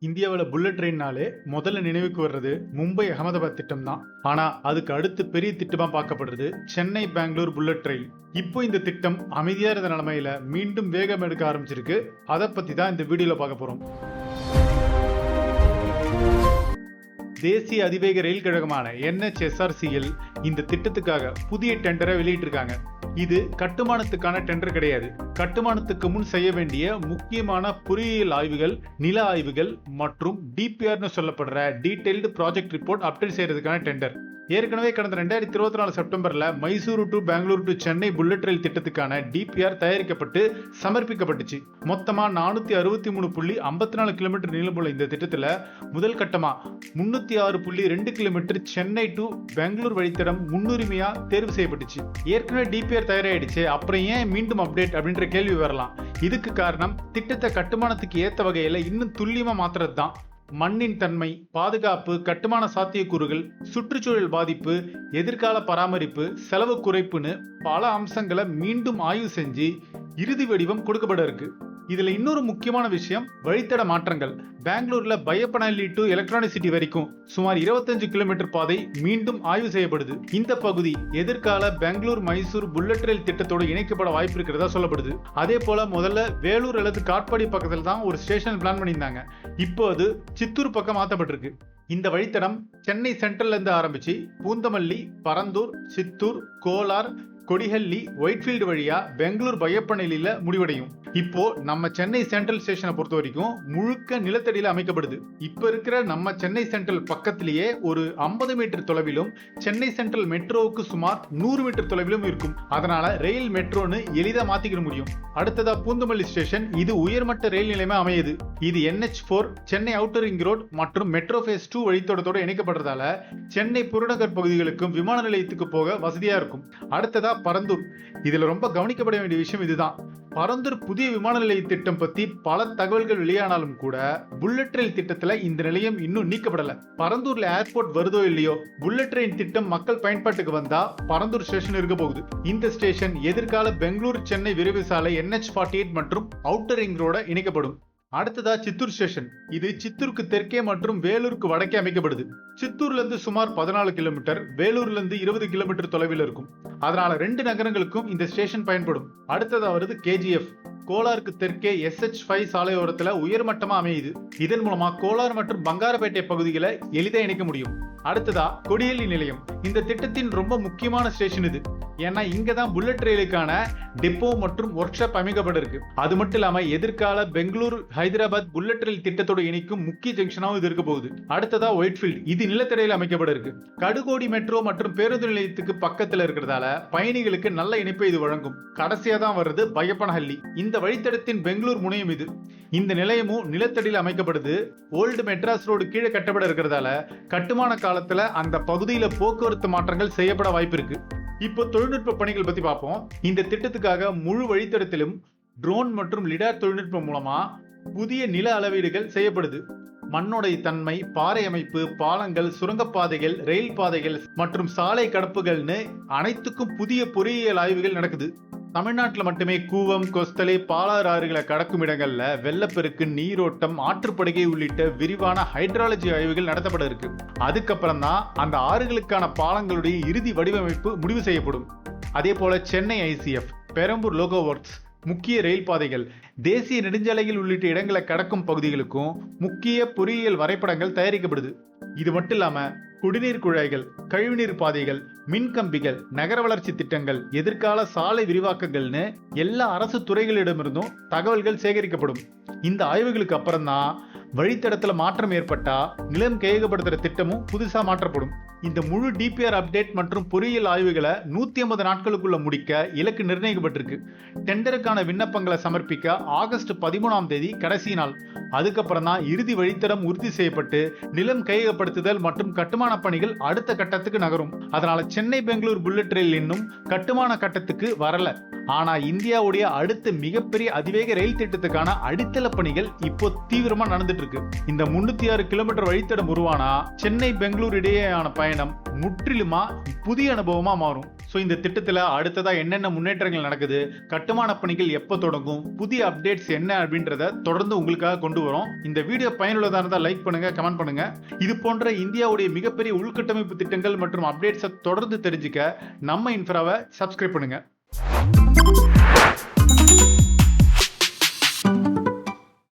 இந்தியாவில் புல்லட் ட்ரெயின்னாலே முதல்ல நினைவுக்கு வர்றது மும்பை அகமதாபாத் திட்டம் தான். ஆனா அதுக்கு அடுத்து பெரிய திட்டமா பார்க்கப்படுறது சென்னை பெங்களூர் புல்லட் ட்ரெயின். இப்போ இந்த திட்டம் அமைதியா இருந்த நிலைமையில மீண்டும் வேகம் எடுக்க ஆரம்பிச்சிருக்கு. அதை பத்தி தான் இந்த வீடியோல பார்க்க போறோம். தேசிய அதிவேக ரயில் கழகமான NHSRCL இந்த திட்டத்துக்காக புதிய டெண்டரை வெளியிட்டிருக்காங்க. இது கட்டுமானத்துக்கான டெண்டர் கிடையாது. கட்டுமானத்துக்கு முன் செய்ய வேண்டிய முக்கியமான பொறியியல் ஆய்வுகள், நில ஆய்வுகள் மற்றும் DPRனு சொல்லப்படுற டீடைல்டு ப்ராஜெக்ட் ரிப்போர்ட் அப்டேட் செய்யறதுக்கான டெண்டர். ஏற்கனவே கடந்த 2024 செப்டம்பர்ல Mysuru to Bengaluru to Chennai bullet ரயில் திட்டத்துக்கான DPR தயாரிக்கப்பட்டு சமர்ப்பிக்கப்பட்டுச்சு. மொத்தமா 463.54 கிலோமீட்டர் நீளமுள்ள இந்த திட்டத்துல முதல் கட்டமா 306.2 கிலோமீட்டர் சென்னை டு பெங்களூர் வழித்தடம் முன்னுரிமையா தேர்வு செய்யப்பட்டுச்சு. ஏற்கனவே DPR தயாராயிடுச்சு, அப்புறம் ஏன் மீண்டும் அப்டேட் அப்படின்ற கேள்வி வரலாம். இதுக்கு காரணம் திட்டத்தை கட்டுமானத்துக்கு ஏத்த வகையில இன்னும் துல்லியமா மாத்துறது தான். மண்ணின் தன்மை, பாதுகாப்பு, கட்டுமான சாத்தியக்கூறுகள், சுற்றுச்சூழல் பாதிப்பு, எதிர்கால பராமரிப்பு, செலவு குறைப்புன்னு பல அம்சங்களை மீண்டும் ஆய்வு செஞ்சு இறுதி வடிவம் கொடுக்கப்பட இருக்கு. இதுல இன்னொரு முக்கியமான விஷயம் வழித்தட மாற்றங்கள். பெங்களூர்ல பயப்பனஹள்ளி டு எலக்ட்ரானிக் சிட்டி வரைக்கும் சுமார் 25 கிலோமீட்டர் பாதை மீண்டும் ஆய்வு செய்யப்படுது. இந்த பகுதி எதிர்கால பெங்களூர் மைசூர் புல்லட் ரயில் திட்டத்தோடு இணைக்கப்பட வாய்ப்பு இருக்கிறதா சொல்லப்படுது. அதே போல முதல்ல வேலூர் அல்லது காட்பாடி பக்கத்துல தான் ஒரு ஸ்டேஷன் பிளான் பண்ணியிருந்தாங்க. இப்போ அது சித்தூர் பக்கம் மாற்றப்பட்டிருக்கு. இந்த வழித்தடம் சென்னை சென்ட்ரல்ல இருந்து ஆரம்பிச்சு பூந்தமல்லி, பரந்தூர், சித்தூர், கோலார், கொடிஹள்ளி, ஒயிட்ஃபீல்டு வழியா பெங்களூர் பயப்பனஹள்ளியில முடிவடையும். இப்போ நம்ம சென்னை சென்ட்ரல் ஸ்டேஷனை பொறுத்த வரைக்கும் முழுக்க நிலத்தடியில அமைக்கப்படுது. இப்ப இருக்கிற நம்ம சென்னை சென்ட்ரல் பக்கத்திலேயே ஒரு 50 மீட்டர் தொலைவிலும் சென்னை சென்ட்ரல் மெட்ரோவுக்கு சுமார் 100 மீட்டர் தொலைவிலும் இருக்கும். அதனால ரயில் மெட்ரோன்னு எளிதா மாத்திக்க முடியும். அடுத்ததா பூந்தமல்லி ஸ்டேஷன். இது உயர்மட்ட ரயில் நிலையமா அமையுது. இது NH4 Chennai outer ring road மற்றும் மெட்ரோ ஃபேஸ் 2 வழித்தடத்தோட இணைக்கப்படுறதால சென்னை புறநகர் பகுதிகளுக்கும் விமான நிலையத்துக்கு போக வசதியா இருக்கும். அடுத்ததா பரந்தூர். இதுல ரொம்ப கவனிக்கப்பட வேண்டிய விஷயம் இதுதான். பரந்தூர் புதிய விமான நிலைய திட்டம் பத்தி பல தகவல்கள் வெளியானாலும் கூட புல்லட் ரயில் திட்டத்துல இந்த நிலையம் இன்னும் நீக்கப்படல. பரந்தூர்ல ஏர்போர்ட் வருதோ இல்லையோ, புல்லட் ரயில் திட்டம் மக்கள் பயன்பாட்டுக்கு வந்தா பரந்தூர் ஸ்டேஷன் இருக்க போகுது. இந்த ஸ்டேஷன் எதிர்கால பெங்களூர் சென்னை விரைவு சாலை NH48 மற்றும் அவுட்டர் ரிங் ரோட இணைக்கப்படும். அடுத்ததா சித்தூர் ஸ்டேஷன். இது சித்தூருக்கு தெற்கே மற்றும் வேலூருக்கு வடக்கே அமைக்கப்படுது. சித்தூர்ல இருந்து சுமார் 14 கிலோமீட்டர், வேலூர்ல இருந்து 20 கிலோமீட்டர் தொலைவில் இருக்கும். அதனால 2 நகரங்களுக்கும் இந்த ஸ்டேஷன் பயன்படும். அடுத்ததா வருது KGF. கோலாருக்கு தெற்கே SH5 சாலையோரத்துல உயர்மட்டமா அமையுது. இதன் மூலமா கோலார் மற்றும் பங்காரப்பேட்டை பகுதிகளை எளிதா இணைக்க முடியும். அடுத்ததா கொடிஹள்ளி நிலையம். இந்த திட்டத்தின் ரொம்ப முக்கியமான ஸ்டேஷன் இது. ஏன்னா இங்கதான் புல்லட் ரயிலுக்கான டெப்போ மற்றும் ஒர்க் ஷாப் அமைக்கப்பட இருக்கு. அது மட்டும் இல்லாம எதிர்கால பெங்களூர் ஹைதராபாத் புல்லட் ரயில் திட்டத்தோடு இணைக்கும் முக்கிய ஜங்ஷனாவும் இது இருக்க போகுது. அடுத்ததா ஒயிட்ஃபீல்டு. இது நிலத்தடையில் அமைக்கப்பட இருக்கு. கடுகோடி மெட்ரோ மற்றும் பேருந்து நிலையத்துக்கு பக்கத்துல இருக்கிறதால பயணிகளுக்கு நல்ல இணைப்பை இது வழங்கும். கடைசியா தான் வருது பயப்பனஹள்ளி. இந்த வழித்தடத்தின் பெங்களூர் முனையம் இது. இந்த நிலையமும் நிலத்தடியில் அமைக்கப்படுது. ஓல்டு மெட்ராஸ் ரோடு கீழே கட்டப்பட இருக்கிறதால கட்டுமான காலத்துல அந்த பகுதியில போக்குவரத்து மாற்றங்கள் செய்யப்பட வாய்ப்பு இருக்கு. இப்போ தொழில்நுட்ப பணிகள் பத்தி பார்ப்போம். இந்த திட்டத்துக்காக முழு வழித்தடத்திலும் ட்ரோன் மற்றும் லிடார் தொழில்நுட்பம் மூலமா புதிய நில அளவீடுகள் செய்யப்படுது. மண்ணோடைய தன்மை, பாறை அமைப்பு, பாலங்கள், சுரங்கப்பாதைகள், ரயில் பாதைகள் மற்றும் சாலை கடப்புகள்னு அனைத்துக்கும் புதிய பொறியியல் ஆய்வுகள் நடக்குது. தமிழ்நாட்டில் மட்டுமே கூவம், கொஸ்தலை, பாலாறு ஆறுகளை கடக்கும் இடங்கள்ல வெள்ளப்பெருக்கு, நீரோட்டம், ஆற்றுப்படுகை உள்ளிட்ட விரிவான ஹைட்ராலஜி ஆய்வுகள் நடத்தப்பட இருக்கு. அதுக்கப்புறம் தான் அந்த ஆறுகளுக்கான பாலங்களுடைய இறுதி வடிவமைப்பு முடிவு செய்யப்படும். அதே போல Chennai ICF, Perambur loco works, முக்கிய ரயில் பாதைகள், தேசிய நெடுஞ்சாலைகள் உள்ளிட்ட இடங்களை கடக்கும் பகுதிகளுக்கும் முக்கிய பொறியியல் வரைபடங்கள் தயாரிக்கப்படுது. இது மட்டும் இல்லாம குடிநீர் குழாய்கள், கழிவுநீர் பாதைகள், மின்கம்பிகள், நகர வளர்ச்சி திட்டங்கள், எதிர்கால சாலை விரிவாக்கங்கள்னு எல்லா அரசு துறைகளிடமிருந்தும் தகவல்கள் சேகரிக்கப்படும். இந்த ஆய்வுகளுக்கு அப்புறம் தான் வழித்தடத்துல மாற்றம் ஏற்பட்டா நிலம் கையகப்படுத்துற திட்டமும் புதுசா மாற்றப்படும். இந்த முழு DPR அப்டேட் மற்றும் பொறியியல் ஆய்வுகளை 150 நாட்களுக்குள்ள முடிக்க இலக்கு நிர்ணயிக்கப்பட்டிருக்கு. டெண்டருக்கான விண்ணப்பங்களை சமர்ப்பிக்க ஆகஸ்ட் 13ஆம் தேதி கடைசி நாள். அதுக்கப்புறம் தான் இறுதி வழித்தடம் உறுதி செய்யப்பட்டு நிலம் கையகப்படுத்துதல் மற்றும் கட்டுமான பணிகள் அடுத்த கட்டத்துக்கு நகரும். அதனால சென்னை பெங்களூர் புல்லட் ரயில் இன்னும் கட்டுமான கட்டத்துக்கு வரல. ஆனா இந்தியாவுடைய அடுத்த மிகப்பெரிய அதிவேக ரயில் திட்டத்துக்கான அடித்தள பணிகள் இப்போ தீவிரமா நடந்துட்டு இருக்கு. இந்த 306 கிலோமீட்டர் வழித்தடம் உருவானா சென்னை பெங்களூர் இடையேயான பயணம் முற்றிலுமா புதிய அனுபவமா மாறும். ஸோ இந்த திட்டத்தில் அடுத்ததா என்னென்ன முன்னேற்றங்கள் நடக்குது, கட்டுமான பணிகள் எப்போ தொடங்கும், புதிய அப்டேட்ஸ் என்ன அப்படின்றத தொடர்ந்து உங்களுக்காக கொண்டு வரோம். இந்த வீடியோ பயனுள்ளதா இருந்தால் லைக் பண்ணுங்க, கமெண்ட் பண்ணுங்க. இது போன்ற இந்தியாவுடைய மிகப்பெரிய உள்கட்டமைப்பு திட்டங்கள் மற்றும் அப்டேட்ஸை தொடர்ந்து தெரிஞ்சுக்க நம்ம இன்ஃப்ராவை சப்ஸ்கிரைப் பண்ணுங்க.